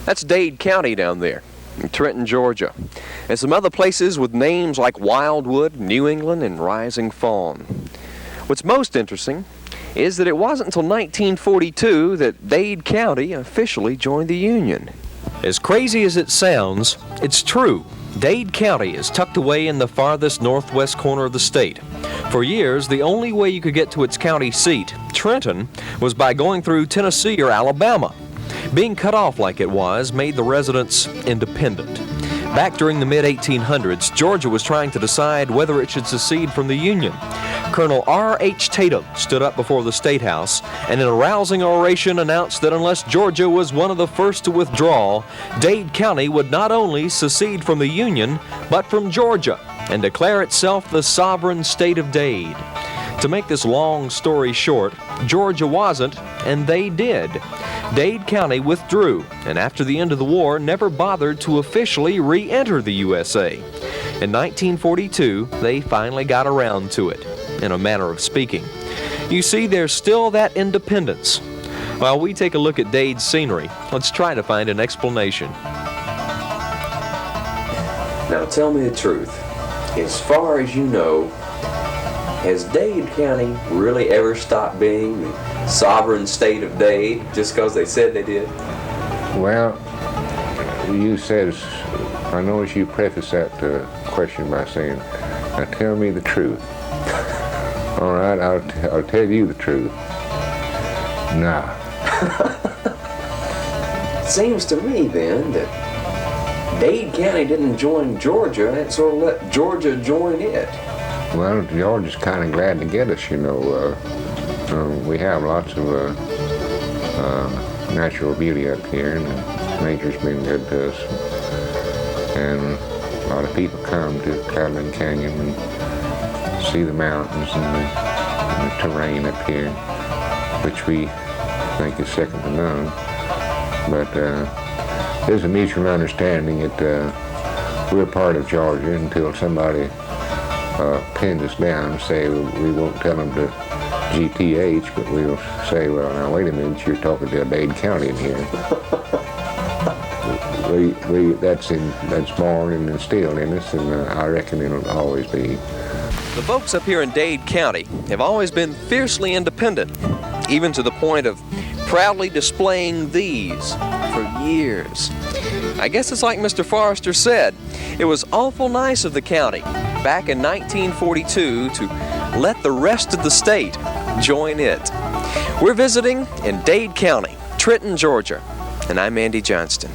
That's Dade County down there in Trenton, Georgia, and some other places with names like Wildwood, New England, and Rising Fawn. What's most interesting is that it wasn't until 1942 that Dade County officially joined the Union. As crazy as it sounds, it's true. Dade County is tucked away in the farthest northwest corner of the state. For years, the only way you could get to its county seat, Trenton, was by going through Tennessee or Alabama. Being cut off like it was made the residents independent. Back during the mid-1800s, Georgia was trying to decide whether it should secede from the Union. Colonel R.H. Tatum stood up before the State House and in a rousing oration announced that unless Georgia was one of the first to withdraw, Dade County would not only secede from the Union, but from Georgia and declare itself the sovereign state of Dade. To make this long story short, Georgia wasn't, and they did. Dade County withdrew, and after the end of the war, never bothered to officially re-enter the USA. In 1942, they finally got around to it, in a manner of speaking. You see, there's still that independence. While we take a look at Dade's scenery, let's try to find an explanation. Now tell me the truth. As far as you know, has Dade County really ever stopped being the sovereign state of Dade just because they said they did? Well, you said, I noticed you preface that question by saying, now tell me the truth. All right, I'll tell you the truth. Nah. It seems to me then that Dade County didn't join Georgia, and it sort of let Georgia join it. Well, Georgia's kind of glad to get us, you know. We have lots of natural beauty up here, and nature's been good to us. And a lot of people come to Catalina Canyon and see the mountains and the terrain up here, which we think is second to none. But there's a mutual understanding that we're part of Georgia until somebody pins us down and say we won't tell them to GTH, but we'll say, well, now wait a minute, you're talking to a Dade County in here. That's born and instilled in us, and I reckon it'll always be. The folks up here in Dade County have always been fiercely independent, even to the point of proudly displaying these for years. I guess it's like Mr. Forester said, it was awful nice of the county back in 1942 to let the rest of the state join it. We're visiting in Dade County, Trenton, Georgia, and I'm Andy Johnston.